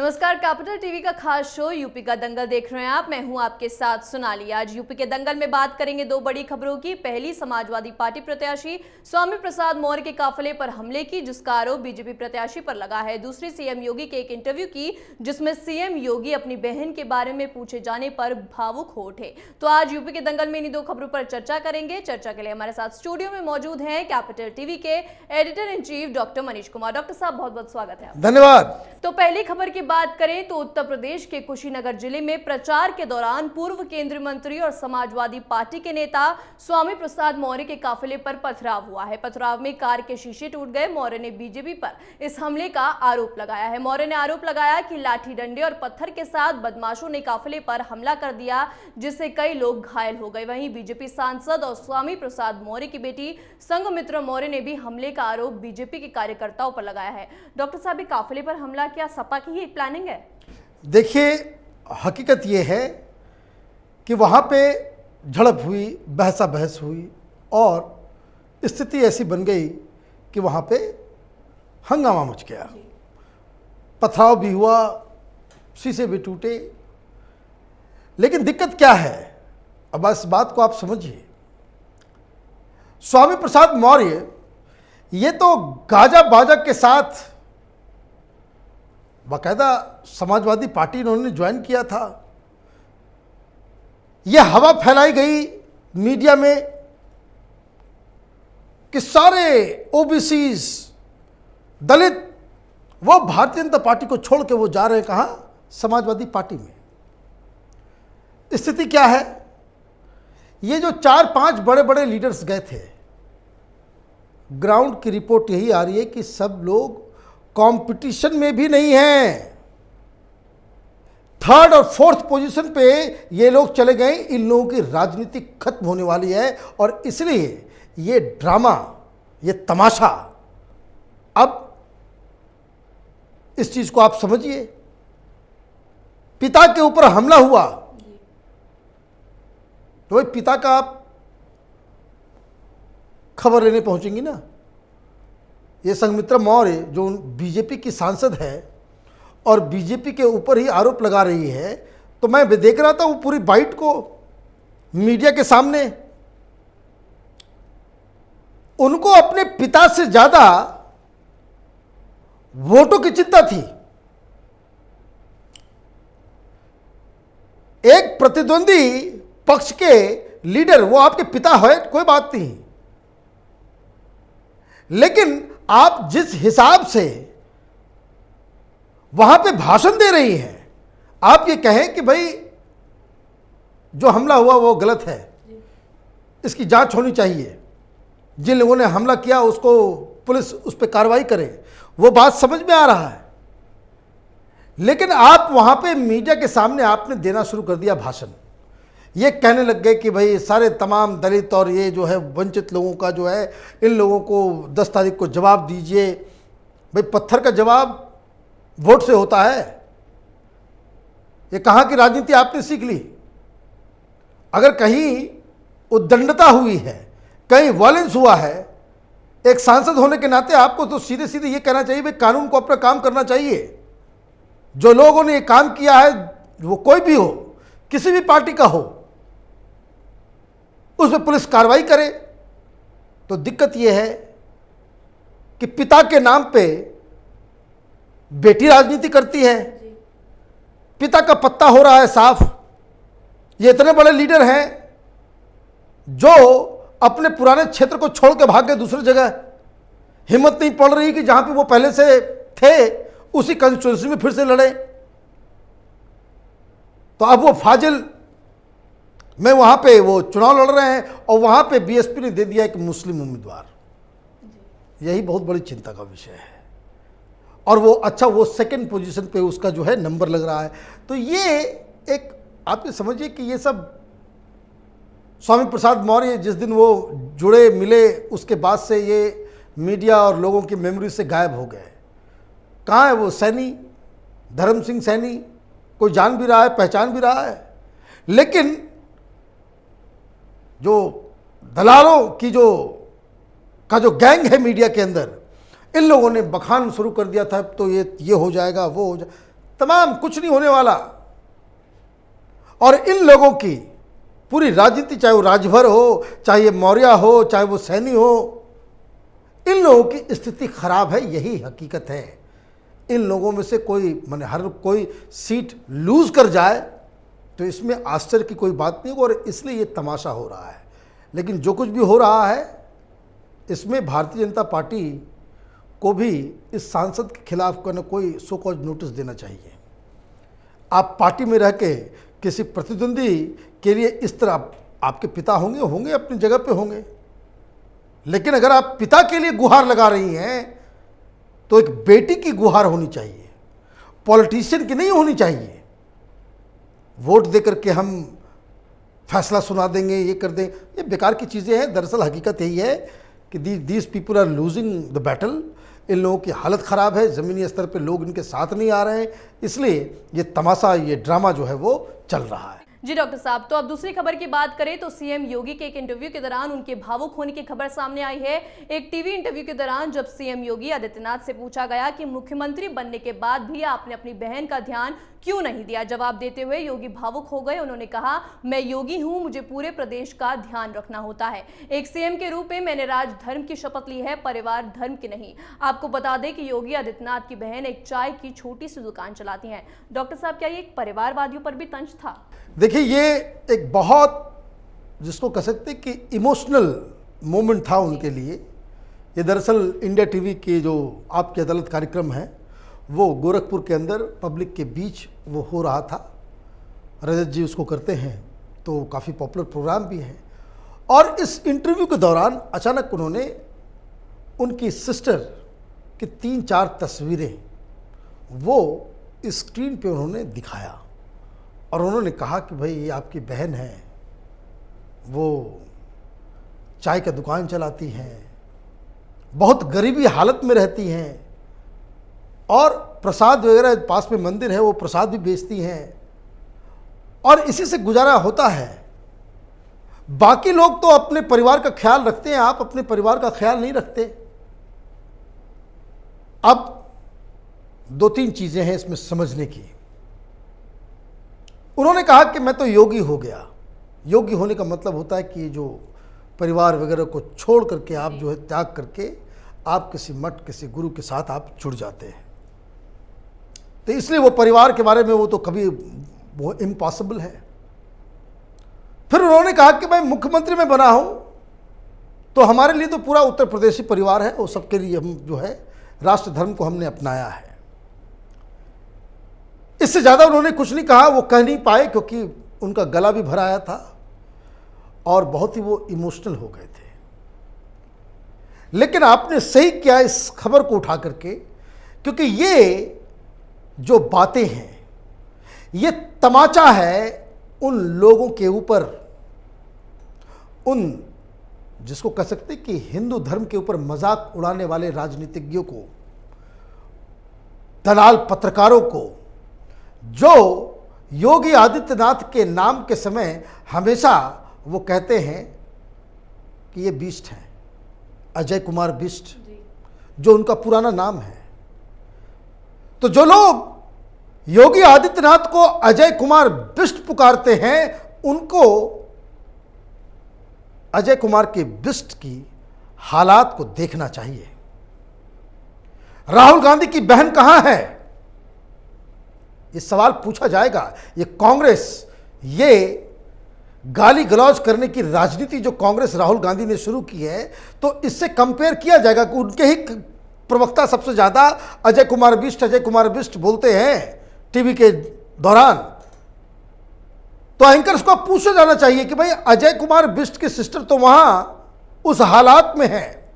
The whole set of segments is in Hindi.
नमस्कार, कैपिटल टीवी का खास शो यूपी का दंगल देख रहे हैं आप। मैं हूं आपके साथ सोनाली। आज यूपी के दंगल में बात करेंगे दो बड़ी खबरों की। पहली, समाजवादी पार्टी प्रत्याशी स्वामी प्रसाद मौर्य के काफिले पर हमले की, जिसका आरोप बीजेपी प्रत्याशी पर लगा है। दूसरी, सीएम योगी के एक इंटरव्यू की, जिसमें सीएम योगी अपनी बहन के बारे में पूछे जाने पर भावुक हो उठे। तो आज यूपी के दंगल में इन दो खबरों पर चर्चा करेंगे। चर्चा के लिए हमारे साथ स्टूडियो में मौजूद हैं कैपिटल टीवी के editor in chief doctor Manish Kumar. Doctor साहब, बहुत बहुत स्वागत है। धन्यवाद। तो पहली खबर की बात करें तो उत्तर प्रदेश के कुशीनगर जिले में प्रचार के दौरान पूर्व केंद्रीय मंत्री और समाजवादी पार्टी के नेता स्वामी प्रसाद मौर्य के काफिले पर पथराव हुआ है। पथराव में कार के शीशे टूट गए। मौर्य ने बीजेपी पर इस हमले का आरोप लगाया है। मौर्य ने आरोप लगाया कि लाठी डंडे और पत्थर के साथ बदमाशों ने काफिले पर हमला कर दिया, जिससे कई लोग घायल हो गए। वहीं बीजेपी सांसद और स्वामी प्रसाद मौर्य की बेटी संघमित्रा मौर्य ने भी हमले का आरोप बीजेपी के कार्यकर्ताओं पर लगाया है। डॉक्टर साहब, काफिले पर हमला क्या सपा की ही एक प्लानिंग है? देखिए, हकीकत ये है कि वहाँ पे झड़प हुई, बहसा बहस हुई और स्थिति ऐसी बन गई कि वहाँ पे हंगामा मच गया। पथराव भी हुआ, शीशे भी टूटे। लेकिन दिक्कत क्या है, अब इस बात को आप समझिए। स्वामी प्रसाद मौर्य ये तो गाजा बाजा के साथ बाकायदा समाजवादी पार्टी इन्होंने ज्वाइन किया था। यह हवा फैलाई गई मीडिया में कि सारे ओबीसीज, दलित वो भारतीय जनता पार्टी को छोड़ के वो जा रहे हैं कहाँ? समाजवादी पार्टी में। स्थिति क्या है? ये जो 4-5 बड़े बड़े लीडर्स गए थे, ग्राउंड की रिपोर्ट यही आ रही है कि सब लोग कंपटीशन में भी नहीं हैं। 3rd और 4th पोजीशन पे ये लोग चले गए। इन लोगों की राजनीति खत्म होने वाली है और इसलिए ये ड्रामा, ये तमाशा, अब इस चीज को आप समझिए। पिता के ऊपर हमला हुआ तो भाई पिता का आप खबर लेने पहुंचेंगी ना। ये संघमित्रा मौर्य जो बीजेपी की सांसद है और बीजेपी के ऊपर ही आरोप लगा रही है, तो मैं देख रहा था वो पूरी बाइट को मीडिया के सामने। उनको अपने पिता से ज्यादा वोटों की चिंता थी। एक प्रतिद्वंदी पक्ष के लीडर, वो आपके पिता है, कोई बात नहीं, लेकिन आप जिस हिसाब से वहां पे भाषण दे रही हैं, आप ये कहें कि भाई जो हमला हुआ वो गलत है, इसकी जांच होनी चाहिए, जिन लोगों ने हमला किया उसको पुलिस उस पर कार्रवाई करे, वो बात समझ में आ रहा है। लेकिन आप वहां पे मीडिया के सामने आपने देना शुरू कर दिया भाषण। ये कहने लग गए कि भाई सारे तमाम दलित और ये जो है वंचित लोगों का जो है, इन लोगों को 10 तारीख को जवाब दीजिए। भाई पत्थर का जवाब वोट से होता है। ये कहाँ की राजनीति आपने सीख ली? अगर कहीं उद्दंडता हुई है, कहीं वायलेंस हुआ है, एक सांसद होने के नाते आपको तो सीधे सीधे ये कहना चाहिए भाई कानून को अपना काम करना चाहिए। जो लोगों ने ये काम किया है, वो कोई भी हो, किसी भी पार्टी का हो, उस पर पुलिस कार्रवाई करे। तो दिक्कत यह है कि पिता के नाम पे बेटी राजनीति करती है। पिता का पत्ता हो रहा है साफ। ये इतने बड़े लीडर हैं जो अपने पुराने क्षेत्र को छोड़ के भाग गए दूसरी जगह। हिम्मत नहीं पड़ रही कि जहां पे वो पहले से थे उसी कंस्टिट्यूंसी में फिर से लड़े। तो अब वो फाजिल में वहां पे वो चुनाव लड़ रहे हैं और वहां पे बीएसपी ने दे दिया एक मुस्लिम उम्मीदवार। यही बहुत बड़ी चिंता का विषय है। और वो अच्छा, वो 2nd पोजीशन पे उसका जो है नंबर लग रहा है। तो ये एक आप ये समझिए कि ये सब स्वामी प्रसाद मौर्य जिस दिन वो जुड़े मिले, उसके बाद से ये मीडिया और लोगों की मेमोरी से गायब हो गए। कहाँ है वो सैनी, धर्म सिंह सैनी? कोई जान भी रहा है, पहचान भी रहा है, लेकिन जो दलालों की जो गैंग है मीडिया के अंदर, इन लोगों ने बखान शुरू कर दिया था। तो ये हो जाएगा, वो हो जाए। तमाम कुछ नहीं होने वाला। और इन लोगों की पूरी राजनीति, चाहे वो राजभर हो, चाहे ये मौर्य हो, चाहे वो सैनी हो, इन लोगों की स्थिति खराब है, यही हकीकत है। इन लोगों में से कोई माने हर कोई सीट लूज कर जाए तो इसमें आश्चर्य की कोई बात नहीं, और इसलिए ये तमाशा हो रहा है। लेकिन जो कुछ भी हो रहा है इसमें भारतीय जनता पार्टी को भी इस सांसद के खिलाफ कोई सो कॉज नोटिस देना चाहिए। आप पार्टी में रह के किसी प्रतिद्वंदी के लिए इस तरह, आपके पिता होंगे अपनी जगह पे होंगे, लेकिन अगर आप पिता के लिए गुहार लगा रही हैं तो एक बेटी की गुहार होनी चाहिए, पॉलिटिशियन की नहीं होनी चाहिए। वोट देकर के हम फैसला सुना देंगे, ये कर दें, ये बेकार की चीज़ें हैं। दरअसल हकीकत यही है कि these people are losing the battle. इन लोगों की हालत ख़राब है, ज़मीनी स्तर पे लोग इनके साथ नहीं आ रहे हैं, इसलिए ये तमाशा, ये ड्रामा जो है वो चल रहा है। जी डॉक्टर साहब, तो अब दूसरी खबर की बात करें तो सीएम योगी के एक इंटरव्यू के दौरान उनके भावुक होने की खबर सामने आई है। एक टीवी इंटरव्यू के दौरान जब सीएम योगी आदित्यनाथ से पूछा गया कि मुख्यमंत्री बनने के बाद भी आपने अपनी बहन का ध्यान क्यों नहीं दिया, जवाब देते हुए योगी भावुक हो गए। उन्होंने कहा, मैं योगी हूं, मुझे पूरे प्रदेश का ध्यान रखना होता है। एक सीएम के रूप में मैंने राजधर्म की शपथ ली है, परिवार धर्म की नहीं। आपको बता दें कि योगी आदित्यनाथ की बहन एक चाय की छोटी सी दुकान चलाती हैं। डॉक्टर साहब, क्या ये एक परिवारवादियों पर भी तंज था? देखिए, ये एक बहुत, जिसको कह सकते कि इमोशनल मोमेंट था उनके लिए। ये दरअसल इंडिया टीवी के जो आपकी अदालत कार्यक्रम है वो गोरखपुर के अंदर पब्लिक के बीच वो हो रहा था। रजत जी उसको करते हैं, तो काफ़ी पॉपुलर प्रोग्राम भी है। और इस इंटरव्यू के दौरान अचानक उन्होंने उनकी सिस्टर की 3-4 तस्वीरें वो स्क्रीन पे उन्होंने दिखाया, और उन्होंने कहा कि भाई ये आपकी बहन है, वो चाय का दुकान चलाती हैं, बहुत गरीबी हालत में रहती हैं, और प्रसाद वगैरह, पास में मंदिर है, वो प्रसाद भी बेचती हैं, और इसी से गुजारा होता है। बाकी लोग तो अपने परिवार का ख्याल रखते हैं, आप अपने परिवार का ख्याल नहीं रखते। अब 2-3 चीज़ें हैं इसमें समझने की। उन्होंने कहा कि मैं तो योगी हो गया। योगी होने का मतलब होता है कि जो परिवार वगैरह को छोड़ करके आप जो है त्याग करके आप किसी मठ, किसी गुरु के साथ आप जुड़ जाते हैं, तो इसलिए वो परिवार के बारे में वो तो कभी वो इम्पॉसिबल है। फिर उन्होंने कहा कि मैं मुख्यमंत्री में बना हूं तो हमारे लिए तो पूरा उत्तर प्रदेशी परिवार है, वो सबके लिए हम जो है राष्ट्र धर्म को हमने अपनाया है। इससे ज़्यादा उन्होंने कुछ नहीं कहा, वो कह नहीं पाए क्योंकि उनका गला भी भर आया था और बहुत ही वो इमोशनल हो गए थे। लेकिन आपने सही किया इस खबर को उठा करके, क्योंकि ये जो बातें हैं ये तमाचा है उन लोगों के ऊपर, उन जिसको कह सकते कि हिंदू धर्म के ऊपर मजाक उड़ाने वाले राजनीतिज्ञों को, दलाल पत्रकारों को, जो योगी आदित्यनाथ के नाम के समय हमेशा वो कहते हैं कि ये बिष्ट हैं, अजय कुमार बिष्ट, जो उनका पुराना नाम है। तो जो लोग योगी आदित्यनाथ को अजय कुमार बिष्ट पुकारते हैं, उनको अजय कुमार के बिष्ट की हालात को देखना चाहिए। राहुल गांधी की बहन कहां है, ये सवाल पूछा जाएगा। ये कांग्रेस, ये गाली गलौज करने की राजनीति जो कांग्रेस राहुल गांधी ने शुरू की है, तो इससे कंपेयर किया जाएगा कि उनके ही प्रवक्ता सबसे ज़्यादा अजय कुमार बिष्ट बोलते हैं टीवी के दौरान। तो एंकर्स को पूछा जाना चाहिए कि भाई अजय कुमार बिष्ट की सिस्टर तो वहां उस हालात में है,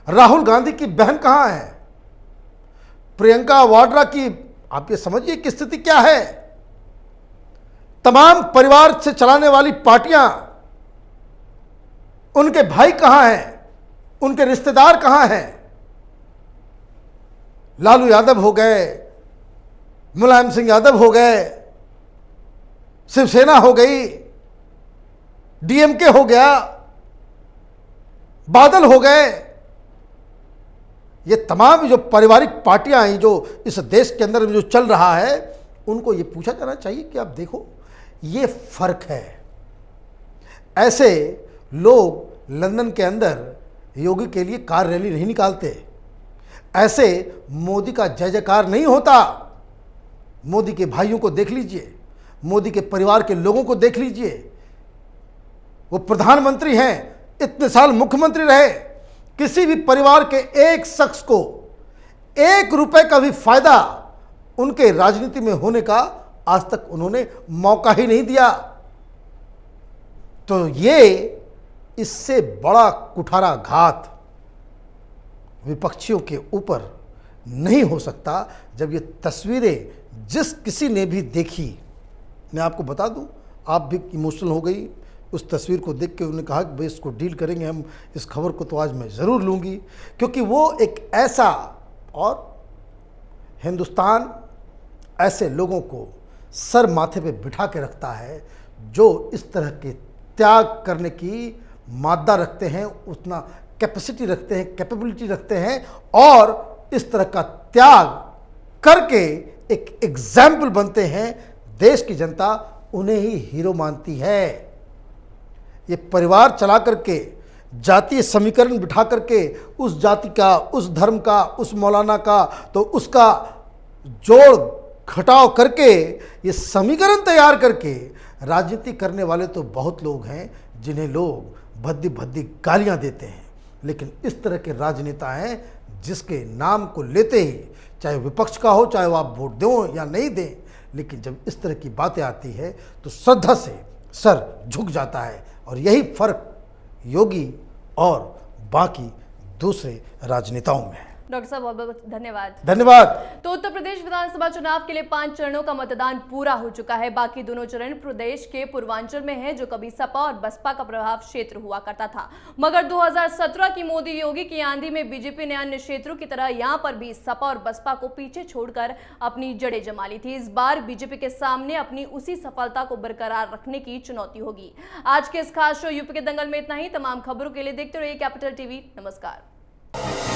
राहुल गांधी की बहन कहां है, प्रियंका वाड्रा की, आप ये समझिए कि स्थिति क्या है। तमाम परिवार से चलाने वाली पार्टियां, उनके भाई कहां हैं, उनके रिश्तेदार कहां हैं। लालू यादव हो गए, मुलायम सिंह यादव हो गए, शिवसेना हो गई, डीएमके हो गया, बादल हो गए, ये तमाम जो पारिवारिक पार्टियां हैं जो इस देश के अंदर जो चल रहा है, उनको ये पूछा जाना चाहिए कि आप देखो ये फर्क है। ऐसे लोग लंदन के अंदर योगी के लिए कार रैली नहीं निकालते, ऐसे मोदी का जय जयकार नहीं होता। मोदी के भाइयों को देख लीजिए, मोदी के परिवार के लोगों को देख लीजिए, वो प्रधानमंत्री हैं, इतने साल मुख्यमंत्री रहे, किसी भी परिवार के एक शख्स को 1 रुपए का भी फायदा उनके राजनीति में होने का आज तक उन्होंने मौका ही नहीं दिया। तो ये इससे बड़ा कुठाराघात विपक्षियों के ऊपर नहीं हो सकता जब ये तस्वीरें जिस किसी ने भी देखी, मैं आपको बता दूं, आप भी इमोशनल हो गई उस तस्वीर को देख के। उन्होंने कहा कि भाई इसको डील करेंगे हम, इस खबर को तो आज मैं ज़रूर लूँगी, क्योंकि वो एक ऐसा, और हिंदुस्तान ऐसे लोगों को सर माथे पे बिठा के रखता है जो इस तरह के त्याग करने की मादा रखते हैं, उतना कैपेसिटी रखते हैं, कैपेबिलिटी रखते हैं, और इस तरह का त्याग करके एक एग्जाम्पल बनते हैं। देश की जनता उन्हें ही हीरो मानती है। ये परिवार चला करके, जातीय समीकरण बिठा करके, उस जाति का, उस धर्म का, उस मौलाना का, तो उसका जोड़ घटाव करके ये समीकरण तैयार करके राजनीति करने वाले तो बहुत लोग हैं जिन्हें लोग भद्दी भद्दी गालियां देते हैं। लेकिन इस तरह के राजनेता हैं जिसके नाम को लेते ही, चाहे विपक्ष का हो, चाहे वो आप वोट दें या नहीं दें, लेकिन जब इस तरह की बातें आती है तो श्रद्धा से सर झुक जाता है। और यही फर्क योगी और बाकी दूसरे राजनेताओं में है। डॉक्टर साहब बहुत बहुत धन्यवाद। धन्यवाद। तो उत्तर प्रदेश विधानसभा चुनाव के लिए 5 चरणों का मतदान पूरा हो चुका है। बाकी दोनों चरण प्रदेश के पूर्वांचल में हैं, जो कभी सपा और बसपा का प्रभाव क्षेत्र हुआ करता था। मगर 2017 की मोदी योगी की आंधी में बीजेपी ने अन्य क्षेत्रों की तरह यहां पर भी सपा और बसपा को पीछे छोड़कर अपनी जड़ें जमा ली थी। इस बार बीजेपी के सामने अपनी उसी सफलता को बरकरार रखने की चुनौती होगी। आज के इस खास शो यूपी के दंगल में इतना ही। तमाम खबरों के लिए देखते रहिए कैपिटल टीवी। नमस्कार।